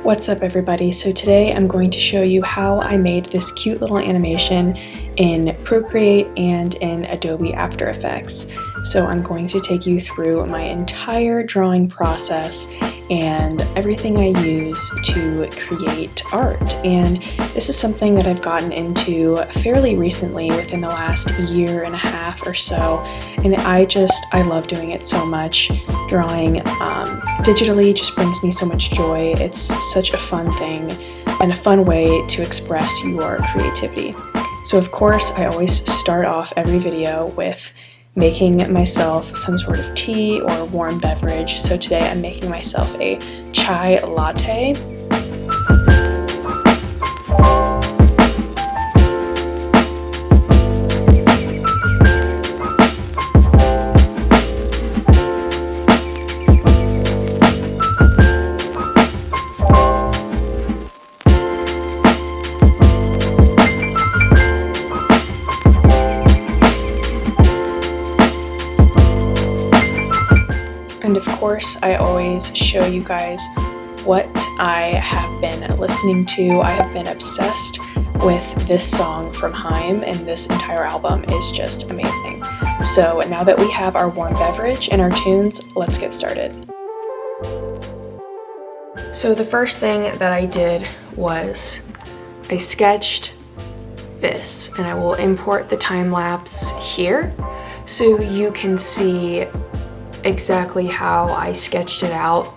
What's up everybody? So today I'm going to show you how I made this cute little animation in Procreate and in Adobe After Effects. So I'm going to take you through my entire drawing process and everything I use to create art. And this is something that I've gotten into fairly recently, within the last year and a half or so. And I love doing it so much. Drawing digitally just brings me so much joy. It's such a fun thing and a fun way to express your creativity. So of course, I always start off every video with making myself some sort of tea or warm beverage. So today I'm making myself a chai latte. And of course, I always show you guys what I have been listening to. I have been obsessed with this song from Haim, and this entire album is just amazing. So now that we have our warm beverage and our tunes, let's get started. So the first thing that I did was I sketched this, and I will import the time lapse here so you can see exactly how I sketched it out.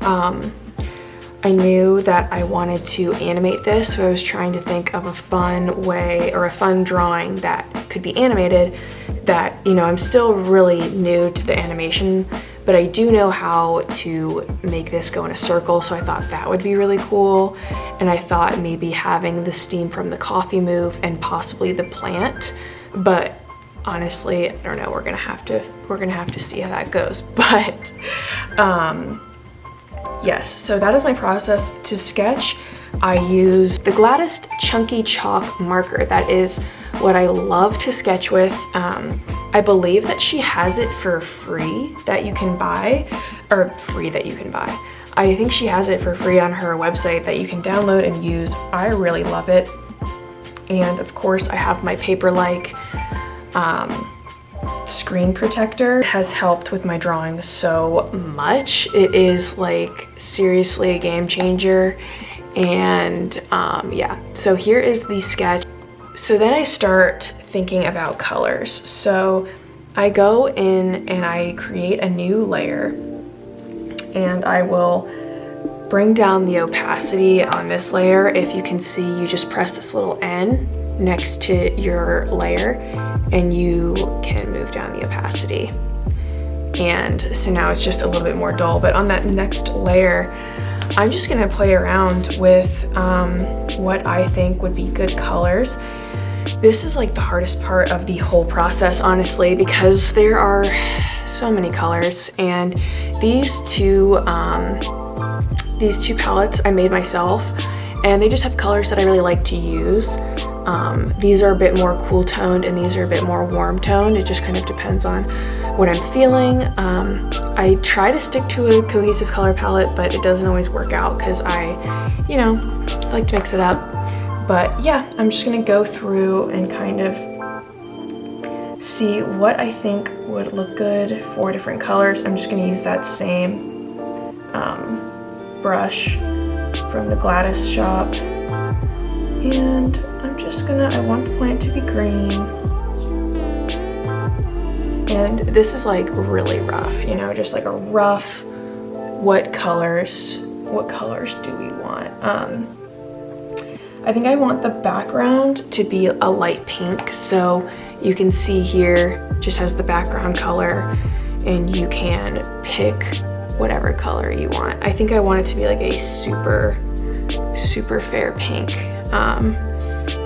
I knew that I wanted to animate this, so I was trying to think of a fun way or a fun drawing that could be animated that, you know, I'm still really new to the animation, but I do know how to make this go in a circle, so I thought that would be really cool. And I thought maybe having the steam from the coffee move and possibly the plant, but honestly, I don't know, we're gonna have to see how that goes. But yes, so that is my process to sketch. I use the Gladys Chunky Chalk marker. That is what I love to sketch with. I believe that she has it for free that you can buy, I think she has it for free on her website that you can download and use. I really love it. And of course, I have my paper-like screen protector. It has helped with my drawing so much. It is like seriously a game changer. And yeah, so here is the sketch. So then I start thinking about colors. So I go in and I create a new layer, and I will bring down the opacity on this layer. If you can see, you just press this little N next to your layer and you can move down the opacity. And so now it's just a little bit more dull, but on that next layer, I'm just gonna play around with what I think would be good colors. This is like the hardest part of the whole process, honestly, because there are so many colors, and these two palettes I made myself, and they just have colors that I really like to use. These are a bit more cool toned and these are a bit more warm toned. It just kind of depends on what I'm feeling. I try to stick to a cohesive color palette, but it doesn't always work out because I like to mix it up. But yeah, I'm just gonna go through and kind of see what I think would look good for different colors. I'm just gonna use that same brush from the Gladys shop, and I want the plant to be green. And this is like really rough, you know, just like a rough, what colors do we want? I think I want the background to be a light pink. So you can see here, just has the background color, and you can pick whatever color you want. I think I want it to be like a super, super fair pink.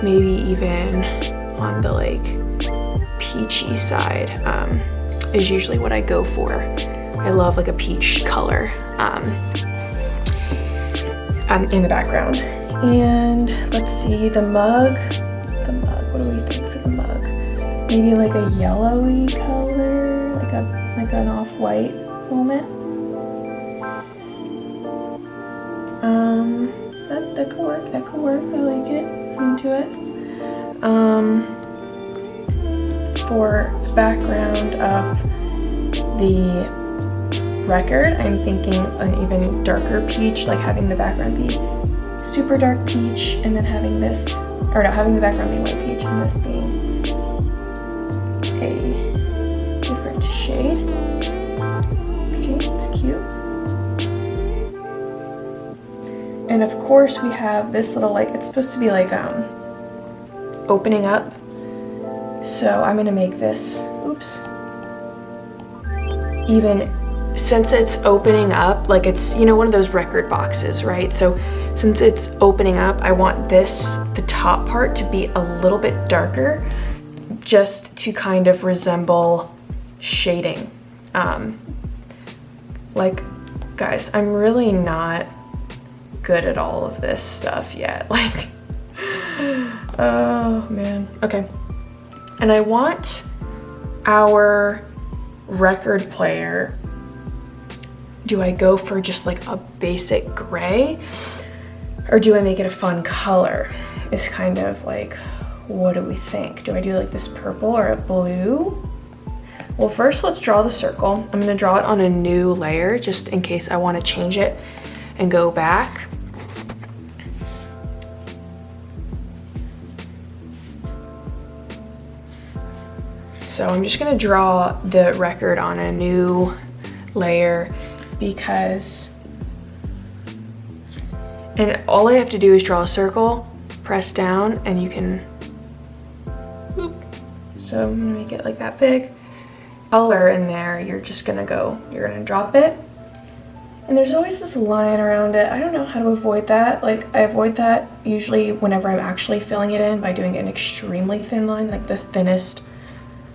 Maybe even on the like peachy side is usually what I go for. I love like a peach color in the background. And let's see, the mug, what do we think for the mug? Maybe like a yellowy color, like an off-white moment. that could work, that could work. I like it, I'm into it. For the background of the record, I'm thinking an even darker peach, like having the background be super dark peach, and then having this, or no, having the background be white peach, and this being a different shade. Okay, it's cute. And of course we have this little, like, it's supposed to be like opening up. So I'm gonna make this, oops, even, since it's opening up, like it's, you know, one of those record boxes, right? So since it's opening up, I want this, the top part, to be a little bit darker, just to kind of resemble shading. Like, guys, I'm really not good at all of this stuff yet. Like, oh man. Okay. And I want our record player, do I go for just like a basic gray, or do I make it a fun color? It's kind of like, what do we think? Do I do like this purple or a blue? Well, first let's draw the circle. I'm gonna draw it on a new layer just in case I want to change it and go back. So I'm just gonna draw the record on a new layer because, and all I have to do is draw a circle, press down, and you can, whoop. So I'm gonna make it like that big. Color in there, you're just gonna go, you're gonna drop it. And there's always this line around it. I don't know how to avoid that. Like, I avoid that usually whenever I'm actually filling it in by doing an extremely thin line, like the thinnest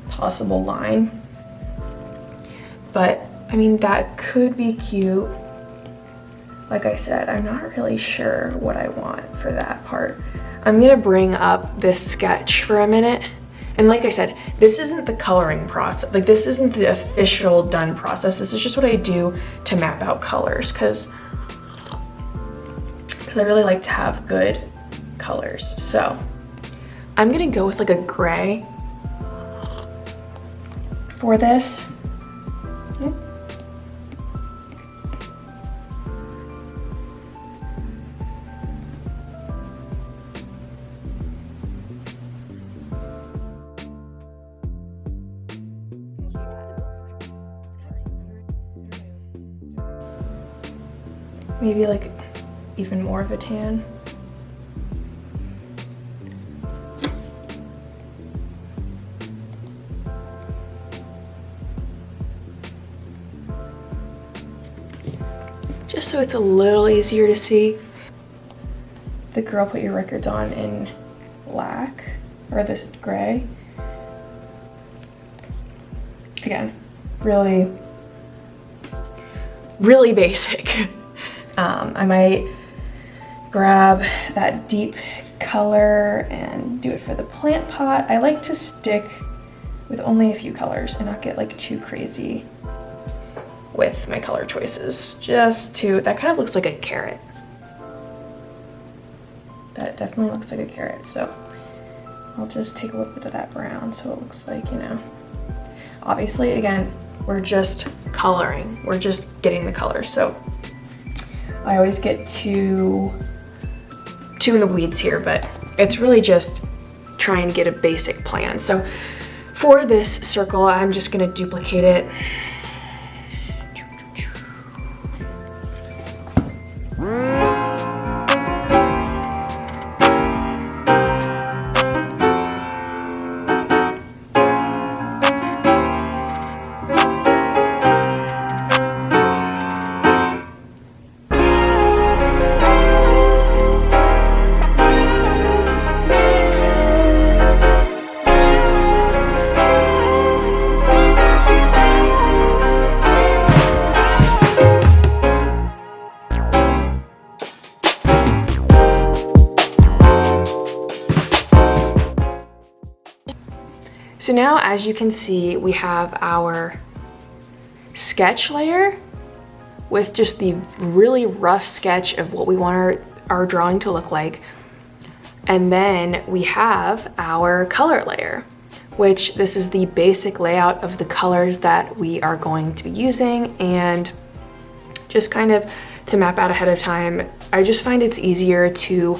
possible line. But I mean, that could be cute. Like I said, I'm not really sure what I want for that part. I'm gonna bring up this sketch for a minute. And like I said, this isn't the coloring process. Like, this isn't the official done process. This is just what I do to map out colors, because I really like to have good colors. So I'm gonna go with like a gray for this. Maybe like even more of a tan. Just so it's a little easier to see. The girl, put your records on in black, or this gray. Again, really basic. I might grab that deep color and do it for the plant pot. I like to stick with only a few colors and not get like too crazy with my color choices. That kind of looks like a carrot. That definitely looks like a carrot. So I'll just take a little bit of that brown so it looks like, you know, obviously, again, we're just coloring. We're just getting the colors. So I always get too in the weeds here, but it's really just trying to get a basic plan. So for this circle, I'm just gonna duplicate it. So now, as you can see, we have our sketch layer with just the really rough sketch of what we want our drawing to look like. And then we have our color layer, which this is the basic layout of the colors that we are going to be using. And just kind of to map out ahead of time, I just find it's easier to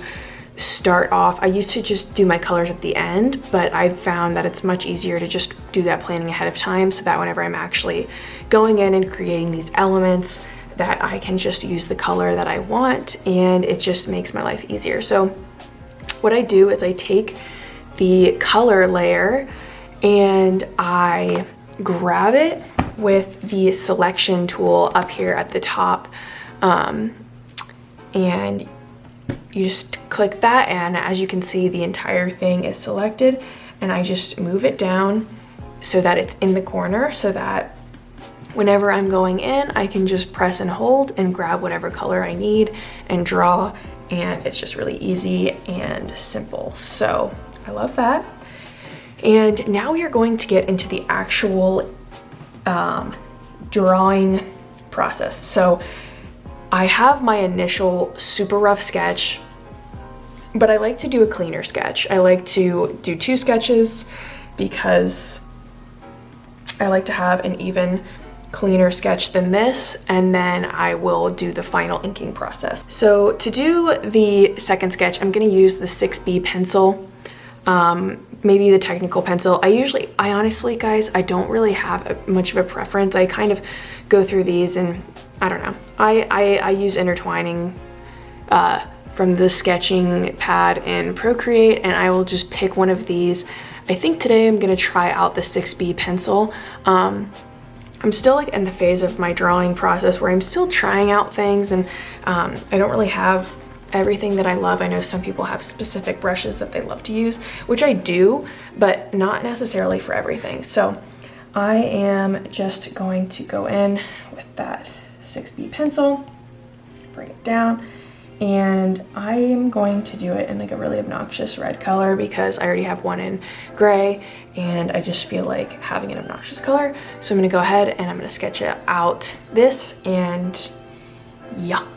start off. I used to just do my colors at the end, but I've found that it's much easier to just do that planning ahead of time, so that whenever I'm actually going in and creating these elements, that I can just use the color that I want, and it just makes my life easier. So what I do is I take the color layer and I grab it with the selection tool up here at the top, and you just click that, and as you can see, the entire thing is selected, and I just move it down so that it's in the corner, so that whenever I'm going in, I can just press and hold and grab whatever color I need and draw, and it's just really easy and simple. So I love that. And now we are going to get into the actual drawing process. So I have my initial super rough sketch, but I like to do a cleaner sketch. I like to do 2 sketches because I like to have an even cleaner sketch than this, and then I will do the final inking process. So to do the second sketch, I'm gonna use the 6B pencil, maybe the technical pencil. I honestly, guys, I don't really have much of a preference. I kind of go through these and I don't know. I use intertwining from the sketching pad in Procreate, and I will just pick one of these. I think today I'm gonna try out the 6B pencil. I'm still like in the phase of my drawing process where I'm still trying out things, and I don't really have everything that I love. I know some people have specific brushes that they love to use, which I do, but not necessarily for everything. So I am just going to go in with that 6B pencil, bring it down, and I am going to do it in like a really obnoxious red color because I already have one in gray and I just feel like having an obnoxious color. So I'm gonna go ahead and I'm gonna sketch out this, and yeah.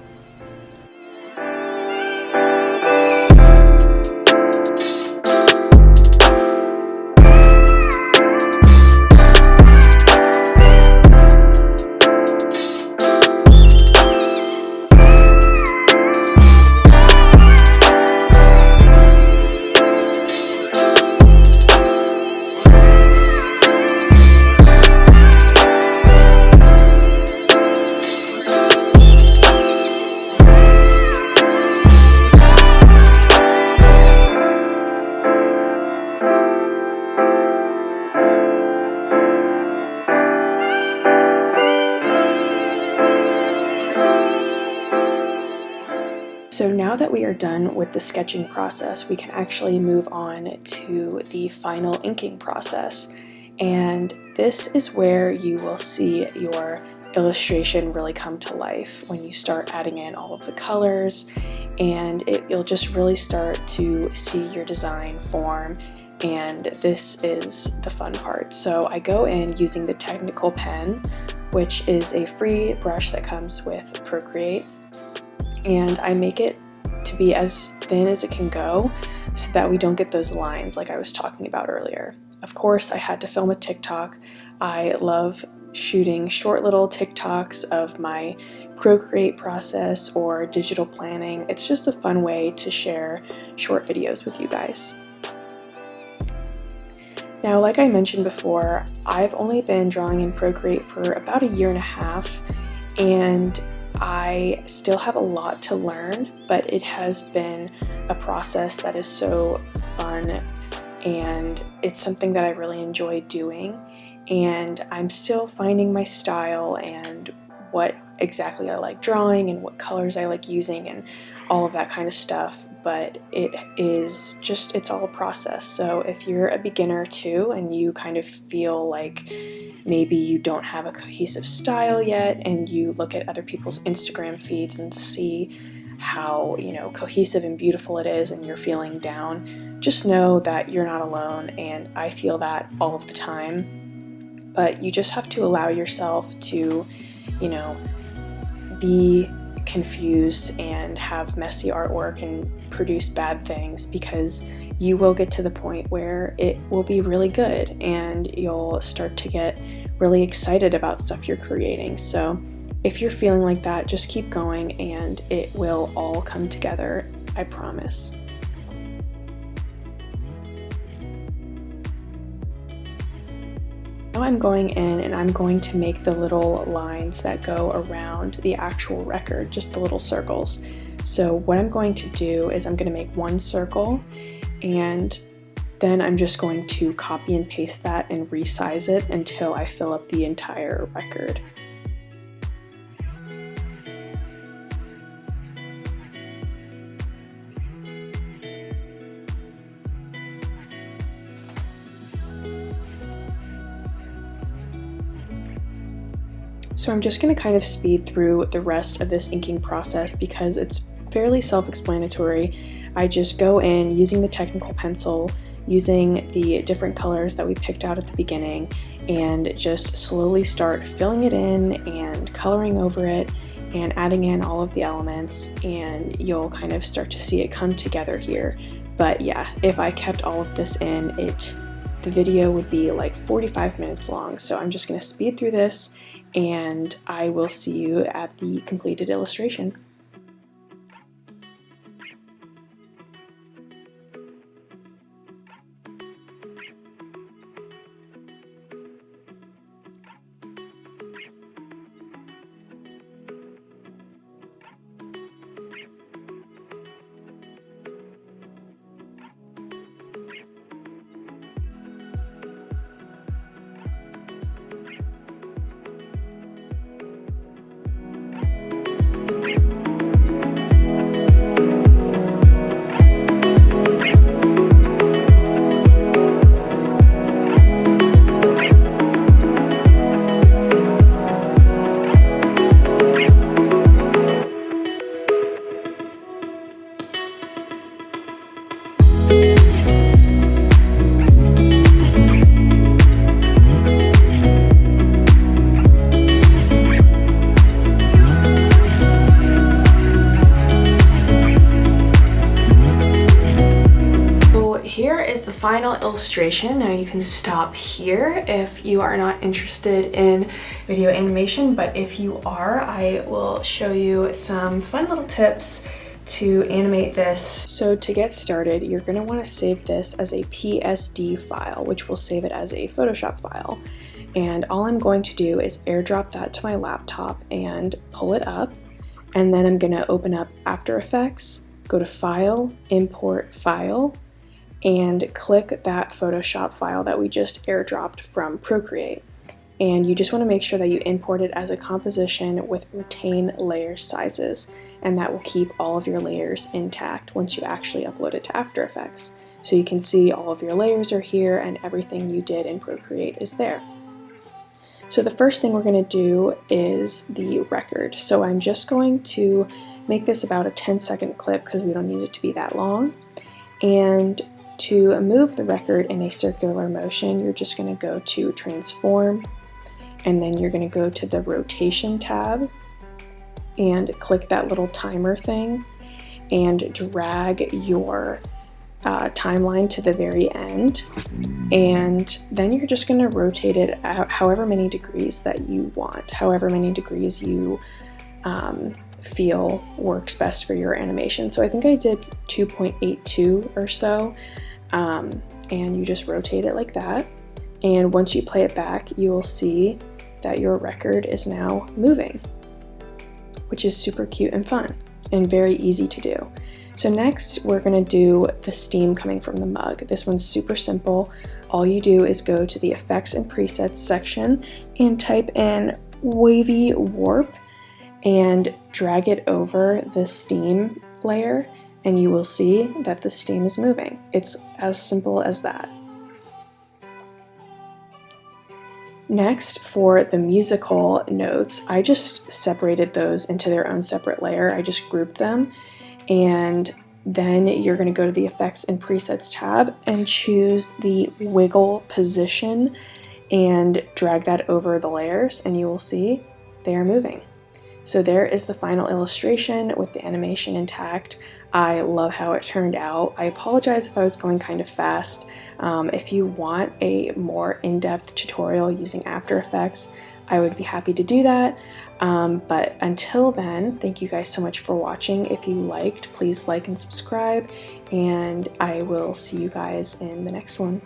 So now that we are done with the sketching process, we can actually move on to the final inking process. And this is where you will see your illustration really come to life when you start adding in all of the colors, and you'll just really start to see your design form. And this is the fun part. So I go in using the technical pen, which is a free brush that comes with Procreate, and I make it to be as thin as it can go so that we don't get those lines like I was talking about earlier. Of course, I had to film a TikTok. I love shooting short little TikToks of my Procreate process or digital planning. It's just a fun way to share short videos with you guys. Now, like I mentioned before, I've only been drawing in Procreate for about 1.5 years, and I still have a lot to learn, but it has been a process that is so fun, and it's something that I really enjoy doing, and I'm still finding my style and what exactly I like drawing and what colors I like using and all of that kind of stuff. But it's all a process. So if you're a beginner too and you kind of feel like maybe you don't have a cohesive style yet, and you look at other people's Instagram feeds and see how, cohesive and beautiful it is, and you're feeling down, just know that you're not alone, and I feel that all of the time. But you just have to allow yourself to, be confused and have messy artwork and produce bad things, because you will get to the point where it will be really good and you'll start to get really excited about stuff you're creating. So if you're feeling like that, just keep going and it will all come together, I promise. Now I'm going in and I'm going to make the little lines that go around the actual record, just the little circles. So what I'm going to do is I'm going to make one circle, and then I'm just going to copy and paste that and resize it until I fill up the entire record. So I'm just going to kind of speed through the rest of this inking process because it's fairly self-explanatory. I just go in using the technical pencil, using the different colors that we picked out at the beginning, and just slowly start filling it in and coloring over it and adding in all of the elements, and you'll kind of start to see it come together here. But yeah, if I kept all of this in, the video would be like 45 minutes long. So I'm just going to speed through this and I will see you at the completed illustration. Final illustration. Now you can stop here if you are not interested in video animation, but if you are, I will show you some fun little tips to animate this. So to get started, you're going to want to save this as a PSD file, which will save it as a Photoshop file. And all I'm going to do is airdrop that to my laptop and pull it up. And then I'm going to open up After Effects, go to File, Import File, and click that Photoshop file that we just airdropped from Procreate. And you just want to make sure that you import it as a composition with retain layer sizes, and that will keep all of your layers intact once you actually upload it to After Effects. So you can see all of your layers are here and everything you did in Procreate is there. So the first thing we're going to do is the record. So I'm just going to make this about a 10-second clip because we don't need it to be that long. And to move the record in a circular motion, you're just going to go to Transform, and then you're going to go to the Rotation tab and click that little timer thing and drag your timeline to the very end. And then you're just going to rotate it out however many degrees that you want, however many degrees you feel works best for your animation. So I think I did 2.82 or so, and you just rotate it like that. And once you play it back, you will see that your record is now moving, which is super cute and fun and very easy to do. So next we're going to do the steam coming from the mug. This one's super simple. All you do is go to the Effects and Presets section and type in Wavy Warp and drag it over the steam layer, and you will see that the steam is moving. It's as simple as that. Next, for the musical notes, I just separated those into their own separate layer. I just grouped them, and then you're going to go to the Effects and Presets tab and choose the wiggle position and drag that over the layers, and you will see they are moving. So there is the final illustration with the animation intact. I love how it turned out. I apologize if I was going kind of fast. If you want a more in-depth tutorial using After Effects, I would be happy to do that. But until then, thank you guys so much for watching. If you liked, please like and subscribe, and I will see you guys in the next one.